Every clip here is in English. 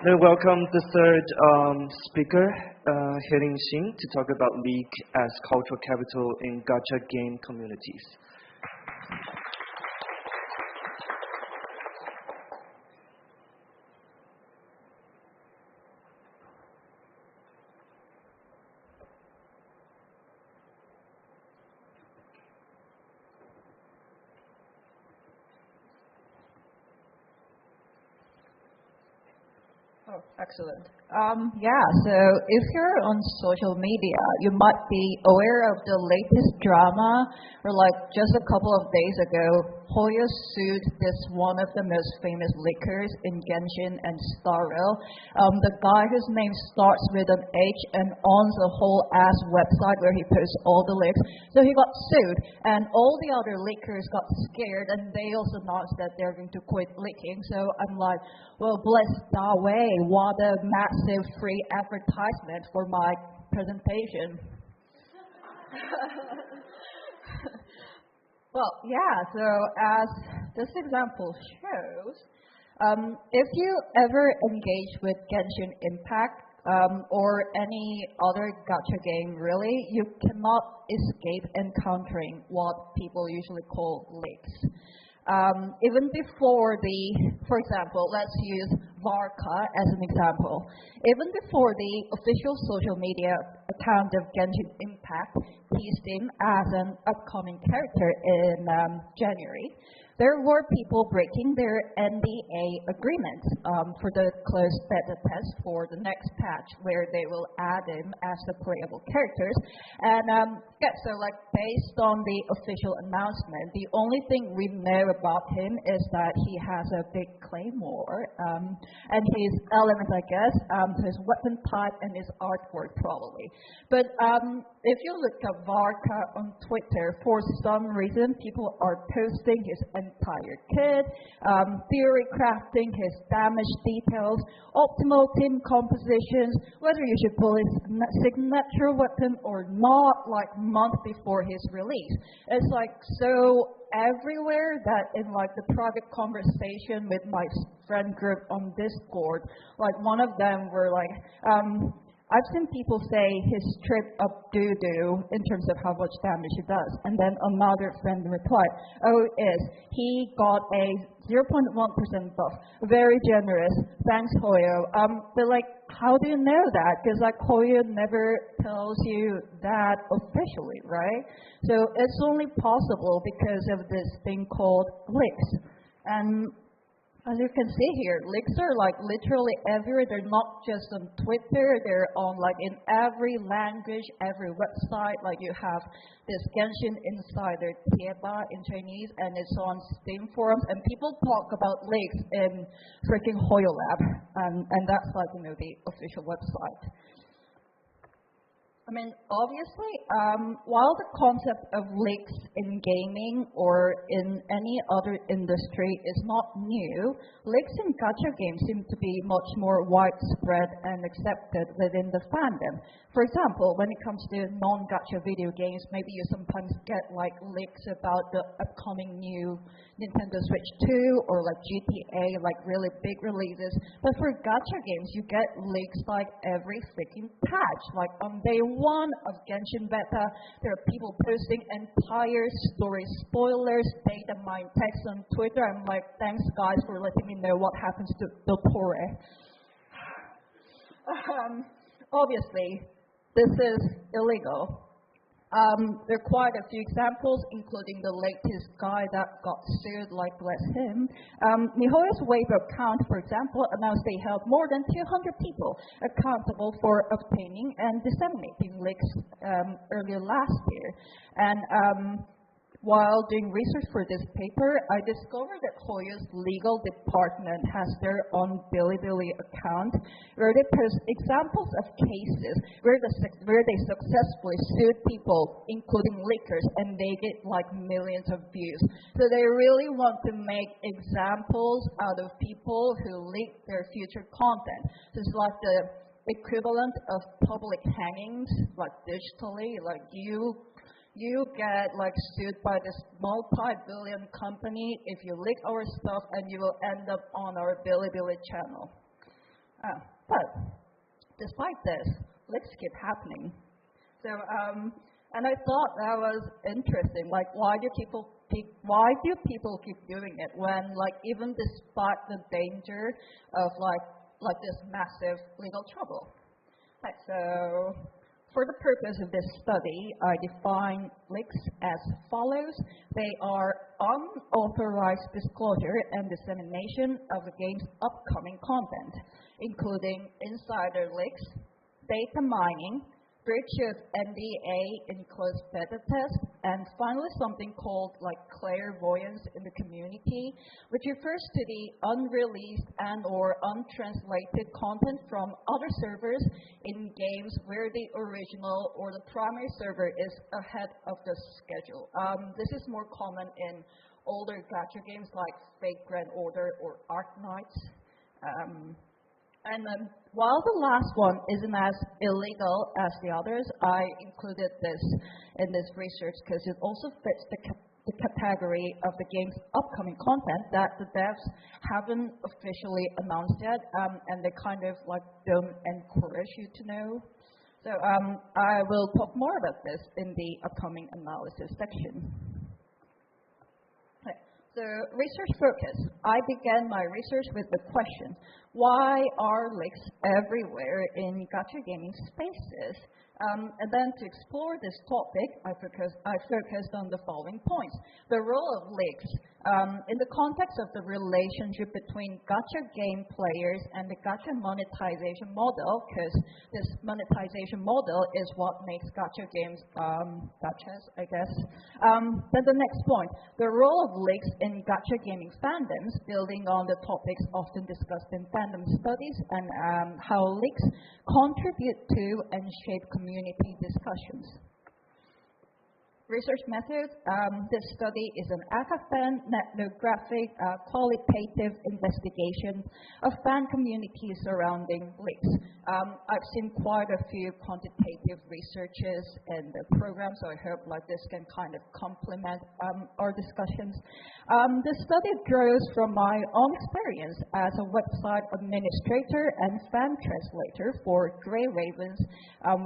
Now welcome the third speaker, Hyerin SHIN, to talk about League as cultural capital in Gacha game communities. Oh, excellent. So if you're on social media, you might be aware of the latest drama, or like just a couple of days ago, Hoya sued this one of the most famous leakers in Genshin and Star Rail. The guy whose name starts with an H and owns a whole ass website where he posts all the leaks. So he got sued, and all the other leakers got scared, and they also announced that they're going to quit leaking. So I'm like, well, bless that way. What a massive free advertisement for my presentation. Well, so as this example shows, if you ever engage with Genshin Impact or any other gacha game, really, you cannot escape encountering what people usually call leaks. Even before for example, let's use Varka as an example. Even before the official social media account of Genshin Impact teased him as an upcoming character in January, there were people breaking their NDA agreements for the closed beta test for the next patch, where they will add him as the playable characters. And so based on the official announcement, the only thing we know about him is that he has a big claymore, and his elements, I guess, his weapon type and his artwork probably. But if you look at Varka on Twitter, for some reason people are posting his entire kit, theory crafting his damage details, optimal team compositions, whether you should pull his signature weapon or not, like month before his release. It's so everywhere that in the private conversation with my friend group on Discord, one of them were I've seen people say he's straight up doo-doo in terms of how much damage he does. And then another friend replied, he got a 0.1% buff. Very generous. Thanks, Hoyo. But how do you know that? Because Hoyo never tells you that officially, right? So it's only possible because of this thing called leaks. And as you can see here, leaks are literally everywhere. They're not just on Twitter. They're on in every language, every website. You have this Genshin Insider Tieba in Chinese, and it's on Steam forums. And people talk about leaks in freaking Hoyo Lab, and that's the official website. I mean, obviously, while the concept of leaks in gaming or in any other industry is not new, leaks in gacha games seem to be much more widespread and accepted within the fandom. For example, when it comes to non-gacha video games, maybe you sometimes get leaks about the upcoming new Nintendo Switch 2 or GTA, really big releases. But for gacha games, you get leaks every freaking patch. On day one of Genshin Beta, there are people posting entire story spoilers, data mine text on Twitter. I'm thanks guys for letting me know what happens to Dottore. Obviously, this is illegal. There are quite a few examples, including the latest guy that got sued, bless him. Mihoyo's Weibo account, for example, announced they held more than 200 people accountable for obtaining and disseminating leaks earlier last year. And while doing research for this paper, I discovered that Hoyo's legal department has their own Bilibili account where they post examples of cases where they successfully sued people, including leakers, and they get millions of views. So they really want to make examples out of people who leak their future content. So it's the equivalent of public hangings, digitally, you get sued by this multi-billion company if you leak our stuff, and you will end up on our Bilibili channel. But despite this, leaks keep happening. So, and I thought that was interesting. Like, why do people keep doing it when, like, even despite the danger of like this massive legal trouble? Right, so, for the purpose of this study, I define leaks as follows. They are unauthorized disclosure and dissemination of the game's upcoming content, including insider leaks, data mining, breach of NDA in closed beta test, and finally something called like clairvoyance in the community, which refers to the unreleased and or untranslated content from other servers in games where the original or the primary server is ahead of the schedule. This is more common in older gacha games like Fate Grand Order or Arknights. And while the last one isn't as illegal as the others, I included this in this research because it also fits the category of the game's upcoming content that the devs haven't officially announced yet, and they kind of like don't encourage you to know. So I will talk more about this in the upcoming analysis section. So research focus. I began my research with the question, why are leaks everywhere in gacha gaming spaces? And then to explore this topic, I focused on the following points. The role of leaks in the context of the relationship between gacha game players and the gacha monetization model, because this monetization model is what makes gacha games gachas, I guess. Then the next point, the role of leaks in gacha gaming fandoms, building on the topics often discussed in fandom studies, and how leaks contribute to and shape community discussions. Research methods. This study is an ethnographic, qualitative investigation of fan communities surrounding leaks. I've seen quite a few quantitative researches in the program, so I hope like this can kind of complement our discussions. The study grows from my own experience as a website administrator and fan translator for Grey Ravens,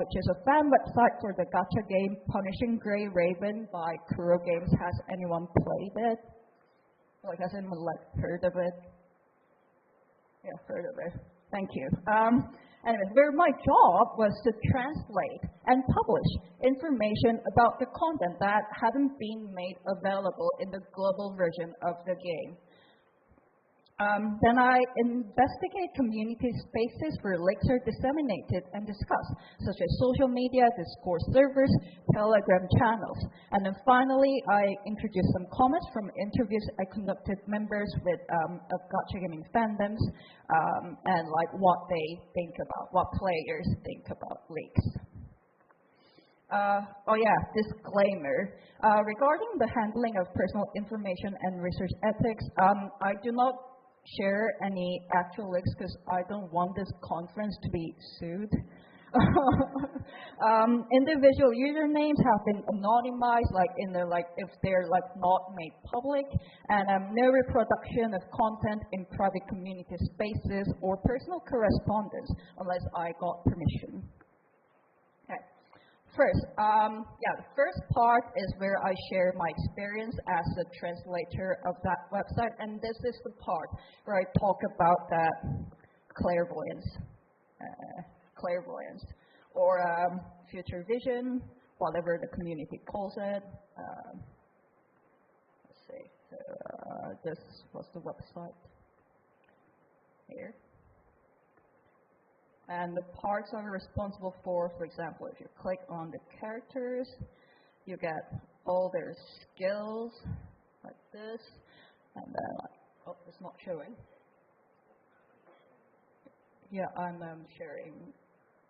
which is a fan website for the gacha game Punishing Grey Raven by Kuro Games. Has anyone played it? Like, has anyone like heard of it? Yeah, heard of it. Thank you. Anyway, where my job was to translate and publish information about the content that hadn't been made available in the global version of the game. Then I investigate community spaces where leaks are disseminated and discussed, such as social media, Discord servers, Telegram channels. And then finally, I introduce some comments from interviews I conducted members with of gacha gaming fandoms, and like what they think about, what players think about leaks. Disclaimer. Regarding the handling of personal information and research ethics, I do not share any actual leaks because I don't want this conference to be sued. Individual usernames have been anonymized, if they're not made public, and no reproduction of content in private community spaces or personal correspondence unless I got permission. First, the first part is where I share my experience as a translator of that website, and this is the part where I talk about that clairvoyance, or future vision, whatever the community calls it. Let's see, this was the website here. And the parts I'm responsible for example, if you click on the characters, you get all their skills, like this, and then, it's not showing. Yeah, I'm sharing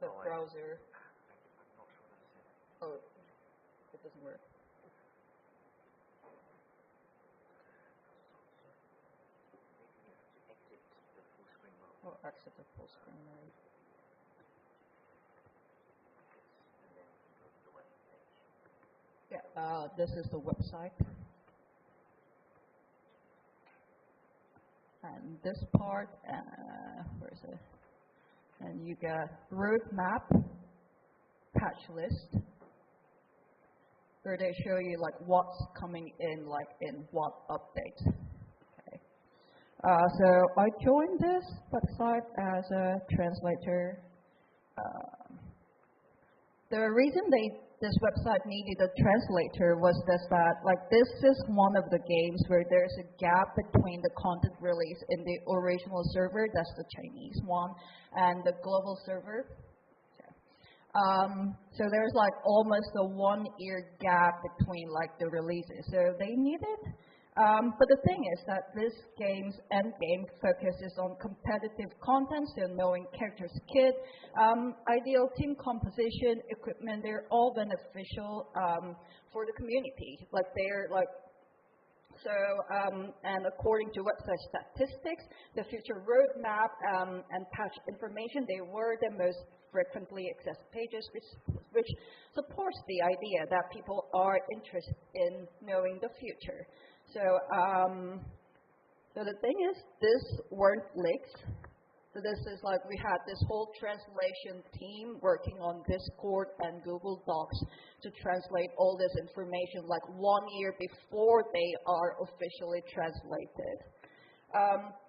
the browser. Oh, it doesn't work. Oh, exit the full screen mode. Yeah, this is the website. And this part, where is it? and you get roadmap, patch list, where they show you like what's coming in, like in what update. Okay. So I joined this website as a translator. The reason this website needed a translator was that like this is one of the games where there's a gap between the content release in the original server, that's the Chinese one, and the global server. So there's like almost a 1-year gap between like the releases. So they needed. But the thing is that this game's end game focuses on competitive content, so knowing characters' kit, ideal team composition, equipment, they're all beneficial for the community. Like they're like, so, and according to website statistics, the future roadmap and patch information, they were the most frequently accessed pages, which supports the idea that people are interested in knowing the future. So, so the thing is, this weren't leaks. So this is like we had this whole translation team working on Discord and Google Docs to translate all this information like 1 year before they are officially translated.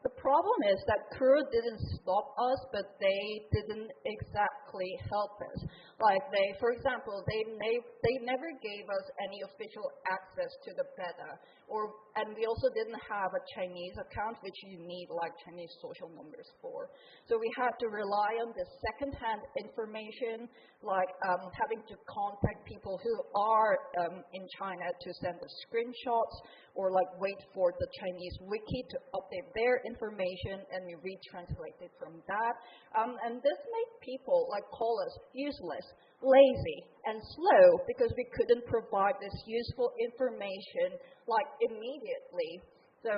The problem is that crew didn't stop us, but they didn't exactly help us. Like for example, they never gave us any official access to the beta, and we also didn't have a Chinese account, which you need like Chinese social numbers for. So we had to rely on the second-hand information, like having to contact people who are in China to send us screenshots, or like wait for the Chinese wiki to update their information, and we retranslate it from that. And this made people like call us useless, lazy, and slow because we couldn't provide this useful information like immediately. So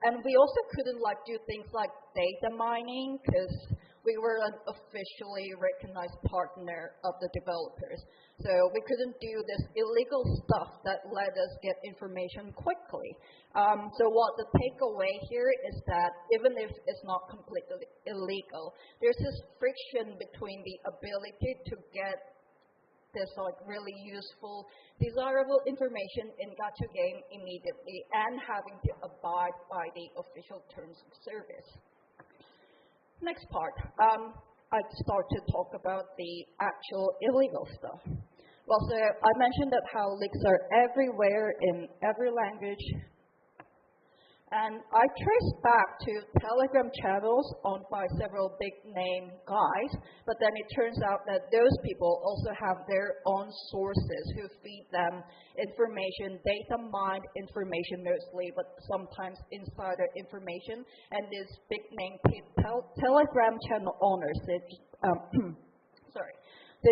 and we also couldn't like do things like data mining because we were an officially recognized partner of the developers. So we couldn't do this illegal stuff that let us get information quickly. So what the takeaway here is that even if it's not completely illegal, there's this friction between the ability to get this like really useful, desirable information in Gacha game immediately and having to abide by the official terms of service. Next part, I'd start to talk about the actual illegal stuff. Well, so I mentioned that how leaks are everywhere in every language. And I traced back to Telegram channels owned by several big-name guys, but then it turns out that those people also have their own sources who feed them information, data-mined information mostly, but sometimes insider information. And these big-name Telegram channel owners, they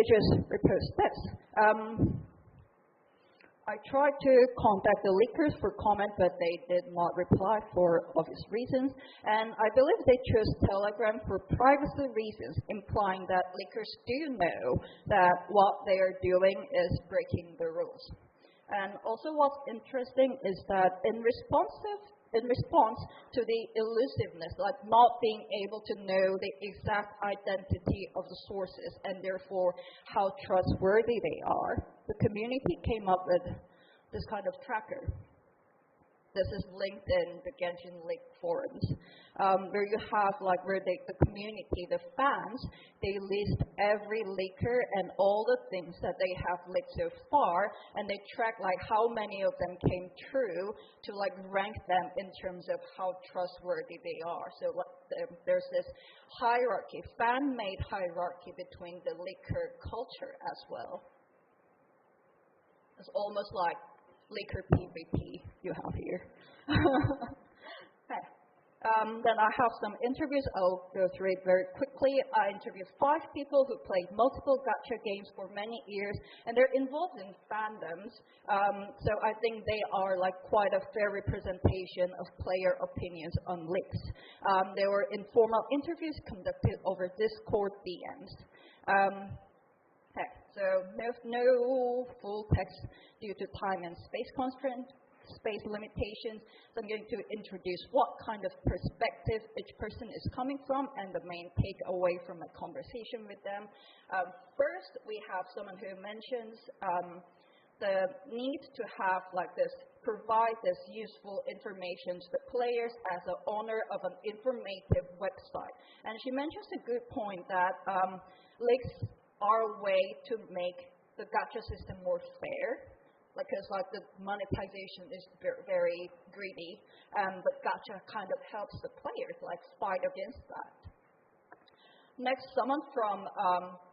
just repost this. I tried to contact the leakers for comment, but they did not reply for obvious reasons. And I believe they chose Telegram for privacy reasons, implying that leakers do know that what they are doing is breaking the rules. And also what's interesting is that in response to the elusiveness, like not being able to know the exact identity of the sources and therefore how trustworthy they are, the community came up with this kind of tracker. This is linked in the Genshin Leak forums, where you have where the community, the fans, they list every leaker and all the things that they have leaked so far, and they track how many of them came true to rank them in terms of how trustworthy they are. So there's this hierarchy, fan-made hierarchy between the leaker culture as well. It's almost like leaker PvP you have here. Okay. Then I have some interviews. I'll go through it very quickly. I interviewed 5 people who played multiple gacha games for many years, and they're involved in fandoms. So I think they are quite a fair representation of player opinions on leaks. There were informal interviews conducted over Discord DMs. Okay, so no full text due to time and space constraints. space limitations. So I'm going to introduce what kind of perspective each person is coming from and the main takeaway from a conversation with them. First, we have someone who mentions the need to have provide this useful information to the players as an owner of an informative website. And she mentions a good point that leaks are a way to make the gacha system more fair, because the monetization is very greedy, but gacha kind of helps the players fight against that. Next, someone from,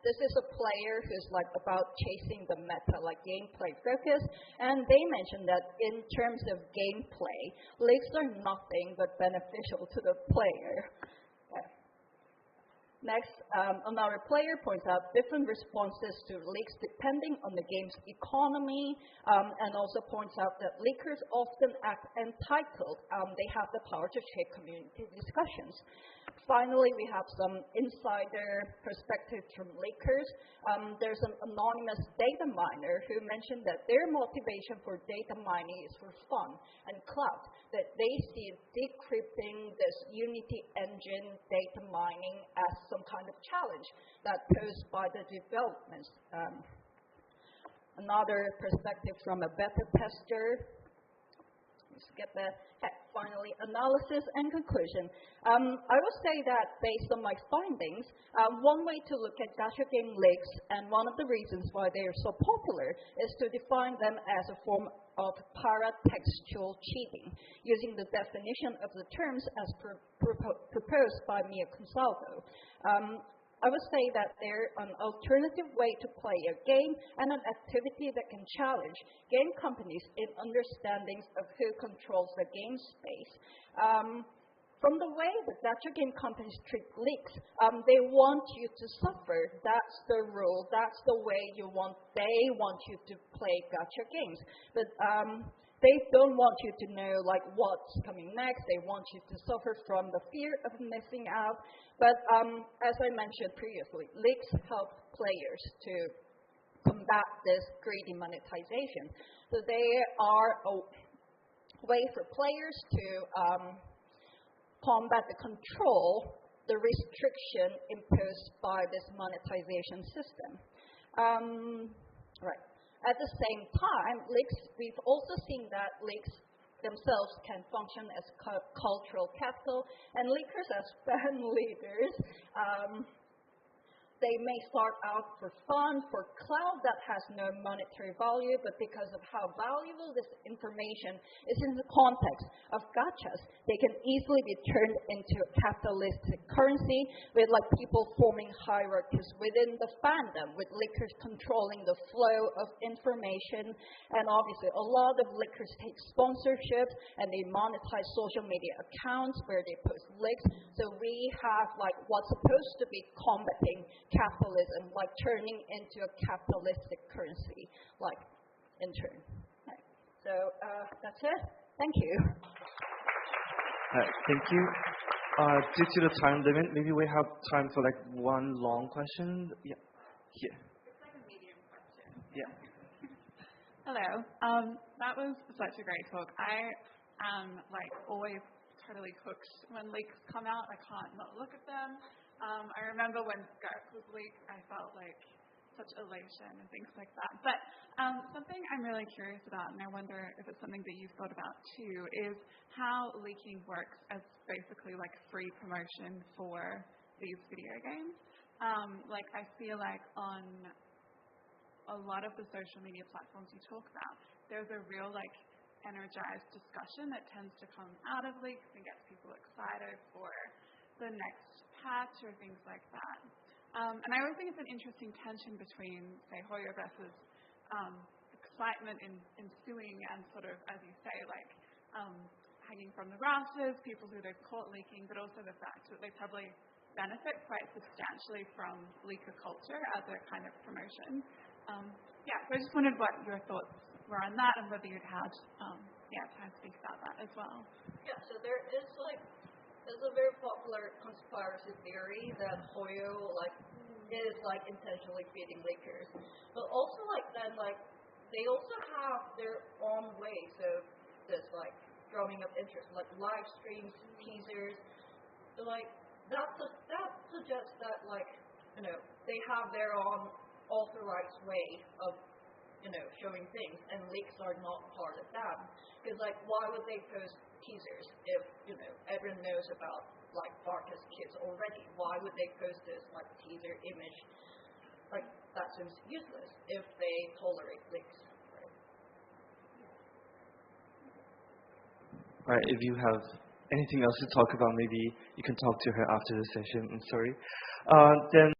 this is a player who's about chasing the meta, gameplay focus, and they mentioned that in terms of gameplay, leaks are nothing but beneficial to the player. Next, another player points out different responses to leaks depending on the game's economy, and also points out that leakers often act entitled. They have the power to shape community discussions. Finally, we have some insider perspectives from leakers. There's an anonymous data miner who mentioned that their motivation for data mining is for fun and clout, that they see decrypting this Unity engine data mining as some kind of challenge that posed by the developments. Another perspective from a beta tester. Skip that. Finally, analysis and conclusion. I will say that based on my findings, one way to look at gacha game leaks, and one of the reasons why they are so popular, is to define them as a form of paratextual cheating, using the definition of the terms as proposed by Mia Consalvo. I would say that they're an alternative way to play a game and an activity that can challenge game companies in understandings of who controls the game space. From the way that gacha game companies treat leaks, they want you to suffer. That's the rule. That's the way they want you to play gacha games. But they don't want you to know what's coming next. They want you to suffer from the fear of missing out. But as I mentioned previously, leaks help players to combat this greedy monetization. So they are a way for players to combat the control, the restriction imposed by this monetization system. Right. At the same time, leaks, we've also seen that leaks themselves can function as cultural capital, and leakers as fan leaders. They may start out for fun, for clout that has no monetary value, but because of how valuable this information is in the context of gachas, they can easily be turned into a capitalistic currency with people forming hierarchies within the fandom, with leakers controlling the flow of information. And obviously, a lot of leakers take sponsorships and they monetize social media accounts where they post leaks. So we have what's supposed to be combating capitalism, turning into a capitalistic currency, in turn. Right. So that's it. Thank you. Thank you. Due to the time limit, maybe we have time for one long question. Yeah. Here. It's a medium question. Yeah. Hello. That was such a great talk. I am always totally hooked when leaks come out. I can't not look at them. I remember when Scope was leaked, I felt such elation and things like that. But something I'm really curious about, and I wonder if it's something that you've thought about too, is how leaking works as basically free promotion for these video games. I feel on a lot of the social media platforms you talk about, there's a real energized discussion that tends to come out of leaks and gets people excited for the next patch or things like that. And I always think it's an interesting tension between, say, Hoyo versus excitement in ensuing and sort of, as you say, hanging from the rafters, people who they've caught leaking, but also the fact that they probably benefit quite substantially from leaker culture as a kind of promotion. So I just wondered what your thoughts were on that and whether you'd had time to think about that as well. Yeah, so there is there's a very popular conspiracy theory that Hoyo is intentionally feeding leakers, but also they also have their own ways of this like drumming of interest, like live streams, teasers. So like that suggests that like they have their own authorized way of showing things, and leaks are not part of that. Because like why would they post teasers if everyone knows about like Darkest Kids already? Why would they post this like teaser image? Like that seems useless if they tolerate leaks. Right, if you have anything else to talk about, maybe you can talk to her after the session. I'm sorry. Then